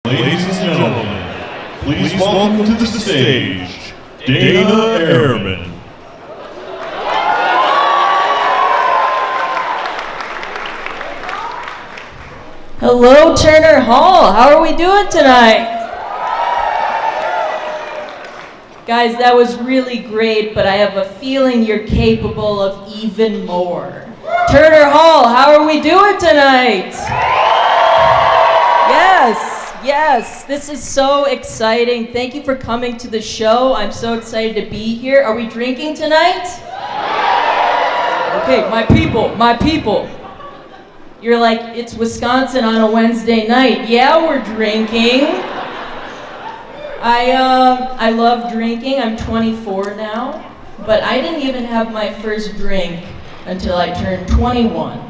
Ladies and gentlemen, please welcome to the stage, Dana Ehrmann. Hello, Turner Hall. How are we doing tonight? Guys, that was really great, but I have a feeling you're capable of even more. Turner Hall, how are we doing tonight? Yes, this is so exciting. Thank you for coming to the show. I'm so excited to be here. Are we drinking tonight? Okay, my people. You're like, it's Wisconsin on a Wednesday night. Yeah, we're drinking. I love drinking. I'm 24 now, but I didn't even have my first drink until I turned 21.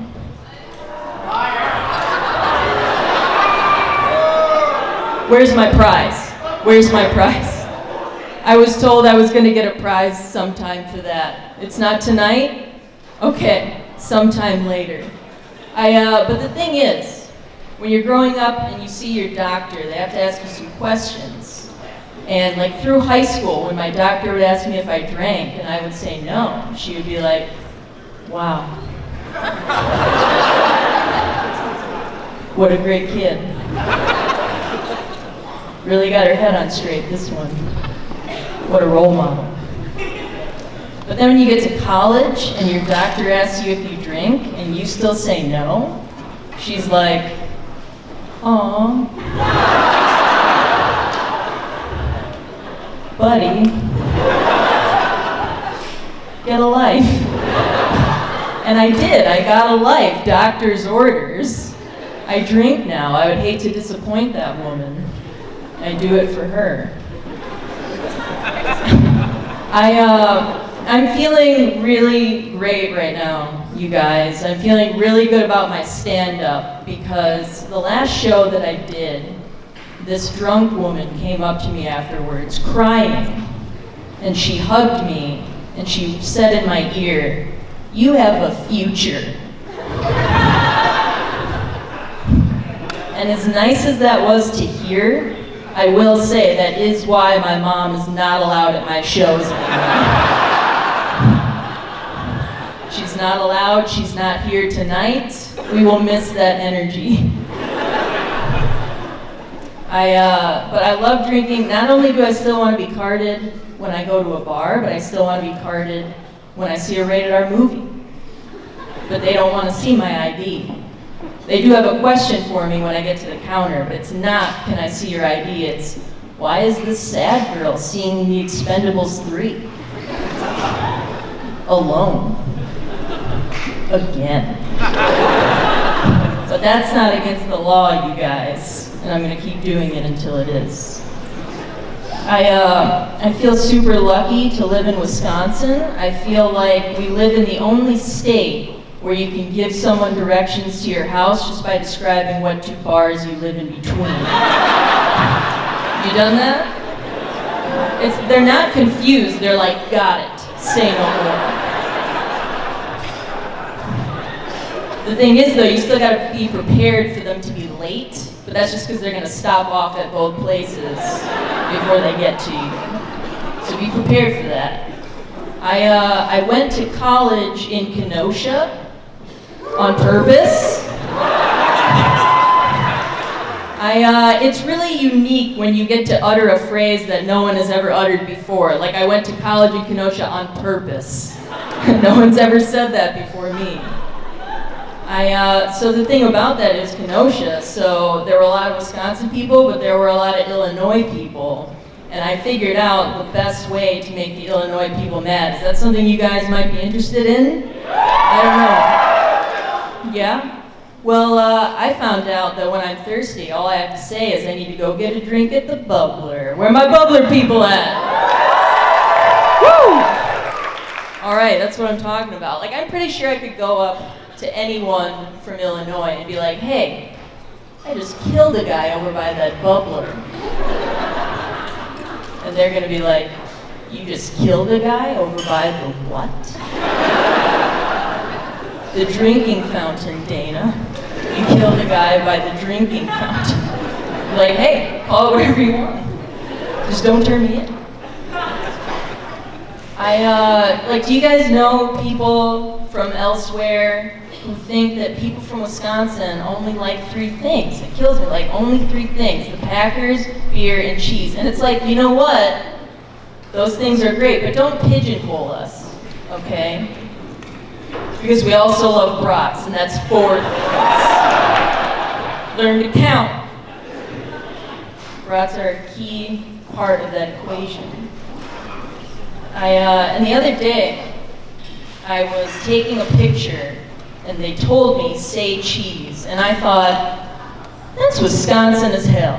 Where's my prize? I was told I was going to get a prize sometime for that. It's not tonight? Okay, sometime later. But the thing is, when you're growing up and you see your doctor, they have to ask you some questions. And like through high school, when my doctor would ask me if I drank and I would say no, she would be like, wow. What a great kid. Really got her head on straight, this one. What a role model. But then when you get to college and your doctor asks you if you drink and you still say no, she's like, aw, buddy, get a life. And I did, I got a life, doctor's orders. I drink now. I would hate to disappoint that woman. I do it for her. I'm feeling really great right now, you guys. I'm feeling really good about my stand-up because the last show that I did, this drunk woman came up to me afterwards crying, and she hugged me, and she said in my ear, "You have a future." And as nice as that was to hear, I will say that is why my mom is not allowed at my shows anymore. She's not allowed, she's not here tonight. We will miss that energy. But I love drinking. Not only do I still want to be carded when I go to a bar, but I still want to be carded when I see a rated R movie. But they don't want to see my ID. They do have a question for me when I get to the counter, but it's not, can I see your ID? It's, why is this sad girl seeing The Expendables 3? Alone. Again. But that's not against the law, you guys, and I'm going to keep doing it until it is. I feel super lucky to live in Wisconsin. I feel like we live in the only state where you can give someone directions to your house just by describing what two bars you live in between. You done that? They're not confused, they're like, got it, say no more. The thing is though, you still gotta be prepared for them to be late, but that's just because they're gonna stop off at both places before they get to you. So be prepared for that. I went to college in Kenosha on purpose. It's really unique when you get to utter a phrase that no one has ever uttered before. Like, I went to college in Kenosha on purpose. No one's ever said that before me. So the thing about that is Kenosha, so there were a lot of Wisconsin people, but there were a lot of Illinois people. And I figured out the best way to make the Illinois people mad. Is that something you guys might be interested in? I don't know. Yeah? Well, I found out that when I'm thirsty, all I have to say is I need to go get a drink at the Bubbler. Where are my Bubbler people at? Woo! All right, that's what I'm talking about. Like, I'm pretty sure I could go up to anyone from Illinois and be like, hey, I just killed a guy over by that Bubbler. And they're gonna be like, you just killed a guy over by the what? The drinking fountain, Dana. You killed a guy by the drinking fountain. Like, hey, call it whatever you want. Just don't turn me in. Do you guys know people from elsewhere who think that people from Wisconsin only like 3 things? It kills me, like only 3 things: the Packers, beer, and cheese. And it's like, you know what? Those things are great, but don't pigeonhole us, okay? Because we also love brats, and that's 4 things. Learn to count. Brats are a key part of that equation. And the other day, I was taking a picture, and they told me, say cheese. And I thought, that's Wisconsin as hell.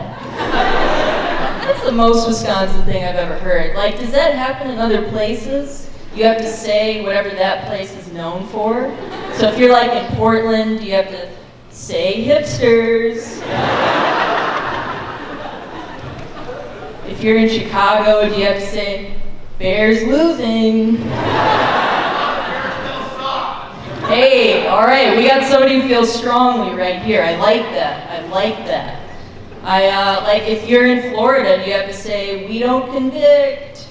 That's the most Wisconsin thing I've ever heard. Like, does that happen in other places? You have to say whatever that place is known for. So if you're like in Portland, you have to say hipsters. If you're in Chicago, do you have to say Bears losing? Hey, all right, we got somebody who feels strongly right here. I like that. I like that. Like if you're in Florida, you have to say, we don't convict.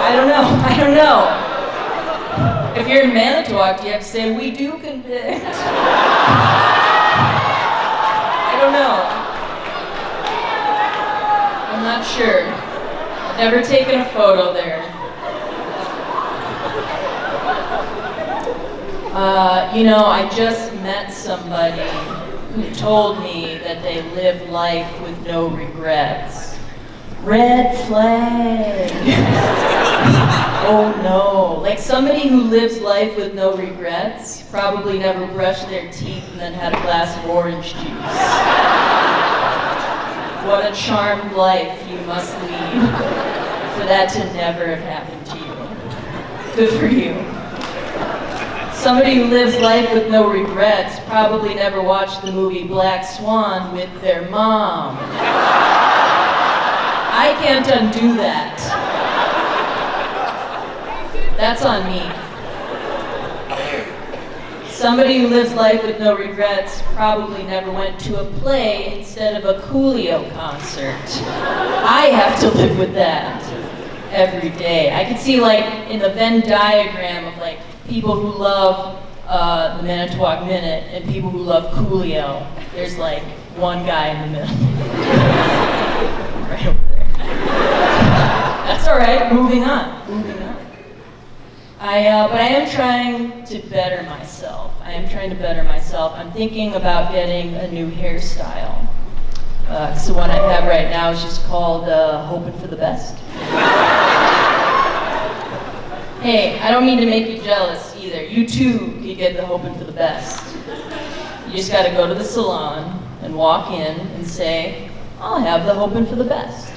I don't know. If you're in Manitowoc, you have to say, we do convict. I don't know. I'm not sure. I've never taken a photo there. I just met somebody who told me that they live life with no regrets. Red flag. Oh no. Like somebody who lives life with no regrets probably never brushed their teeth and then had a glass of orange juice. What a charmed life you must lead for that to never have happened to you. Good for you. Somebody who lives life with no regrets probably never watched the movie Black Swan with their mom. I can't undo that. That's on me. Somebody who lives life with no regrets probably never went to a play instead of a Coolio concert. I have to live with that every day. I can see like in the Venn diagram of like people who love the Manitowoc Minute and people who love Coolio. There's like one guy in the middle. Right over there. That's all right. Moving on. But I am trying to better myself. I'm thinking about getting a new hairstyle. So one I have right now is just called Hoping for the Best. Hey, I don't mean to make you jealous either. You too could get the Hoping for the Best. You just gotta go to the salon and walk in and say, I'll have the Hoping for the Best.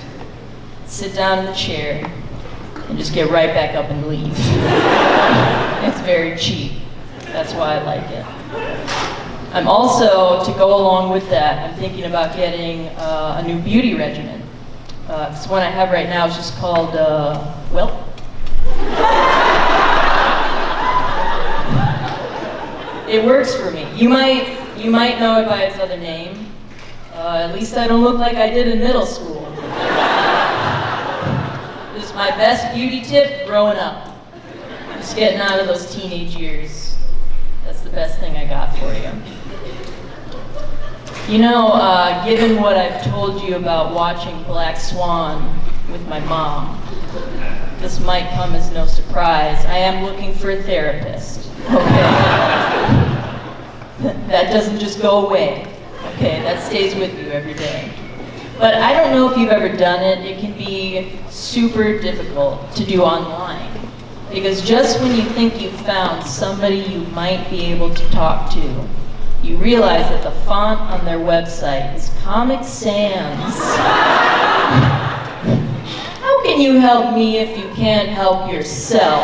Sit down in the chair and just get right back up and leave. It's very cheap. That's why I like it. I'm also, to go along with that, I'm thinking about getting a new beauty regimen. This one I have right now is just called, it works for me. You might know it by its other name. At least I don't look like I did in middle school. This is my best beauty tip growing up. Just getting out of those teenage years. That's the best thing I got for you. Given what I've told you about watching Black Swan with my mom, this might come as no surprise. I am looking for a therapist, okay? That doesn't just go away, okay? That stays with you every day. But I don't know if you've ever done it. It can be super difficult to do online. Because just when you think you've found somebody you might be able to talk to, you realize that the font on their website is Comic Sans. How can you help me if you can't help yourself?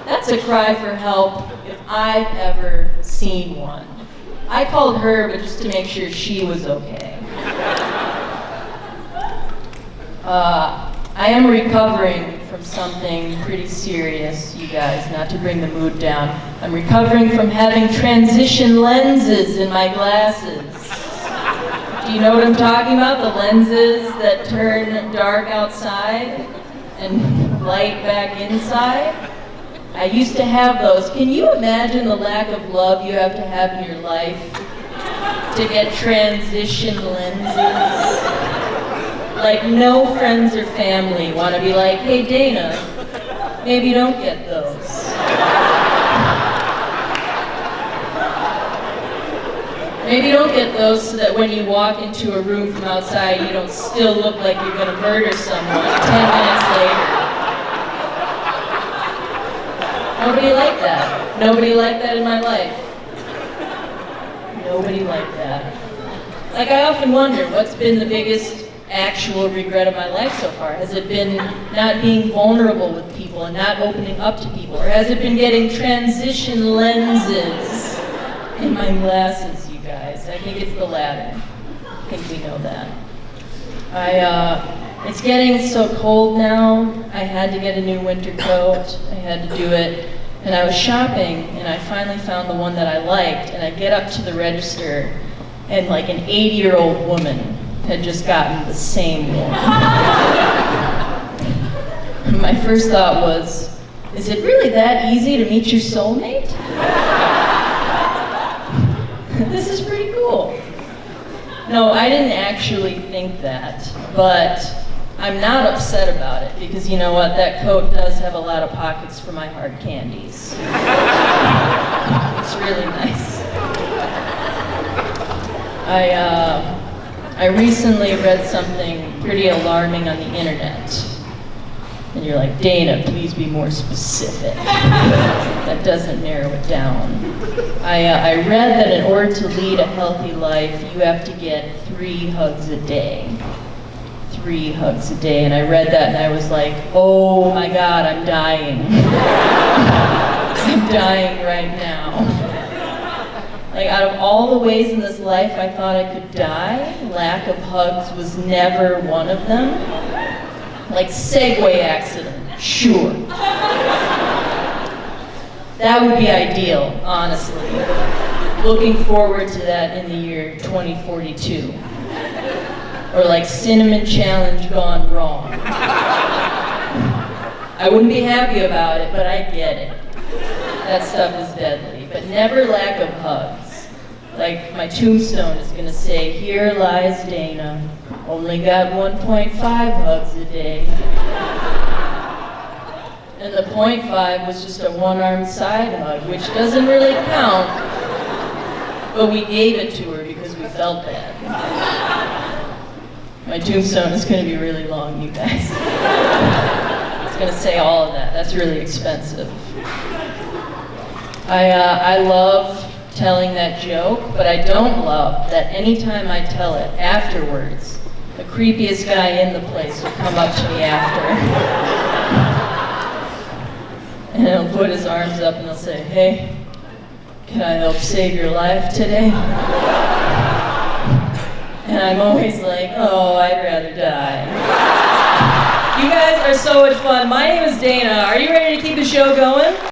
That's a cry for help if I've ever seen one. I called her, but just to make sure she was okay. I am recovering from something pretty serious, you guys, not to bring the mood down. I'm recovering from having transition lenses in my glasses. Do you know what I'm talking about? The lenses that turn dark outside and light back inside? I used to have those. Can you imagine the lack of love you have to have in your life to get transition lenses? Like no friends or family want to be like, hey Dana, maybe don't get those. Maybe don't get those so that when you walk into a room from outside, you don't still look like you're going to murder someone 10 minutes later. Nobody liked that. Nobody liked that in my life. Nobody liked that. Like, I often wonder, what's been the biggest actual regret of my life so far? Has it been not being vulnerable with people and not opening up to people? Or has it been getting transition lenses in my glasses, you guys? I think it's the latter. I think we know that. It's getting so cold now, I had to get a new winter coat. I had to do it. And I was shopping, and I finally found the one that I liked, and I get up to the register, and like an 80-year-old woman had just gotten the same one. My first thought was, is it really that easy to meet your soulmate? This is pretty cool. No, I didn't actually think that, but I'm not upset about it, because you know what, that coat does have a lot of pockets for my hard candies. It's really nice. I recently read something pretty alarming on the internet. And you're like, Dana, please be more specific. That doesn't narrow it down. I read that in order to lead a healthy life, you have to get 3 hugs a day. 3 hugs a day. And I read that and I was like, oh my God, I'm dying. I'm dying right now. Like, out of all the ways in this life I thought I could die, lack of hugs was never one of them. Like, Segway accident, sure. That would be ideal, honestly. Looking forward to that in the year 2042. Or like cinnamon challenge gone wrong. I wouldn't be happy about it, but I get it. That stuff is deadly, but never lack of hugs. Like, my tombstone is gonna say, here lies Dana, only got 1.5 hugs a day. And the 0.5 was just a one-armed side hug, which doesn't really count, but we gave it to her because we felt bad. My tombstone is gonna be really long, you guys. It's gonna say all of that. That's really expensive. I love telling that joke, but I don't love that anytime I tell it afterwards, the creepiest guy in the place will come up to me after. And he'll put his arms up and he'll say, hey, can I help save your life today? And I'm always like, oh, I'd rather die. You guys are so much fun. My name is Dana. Are you ready to keep the show going?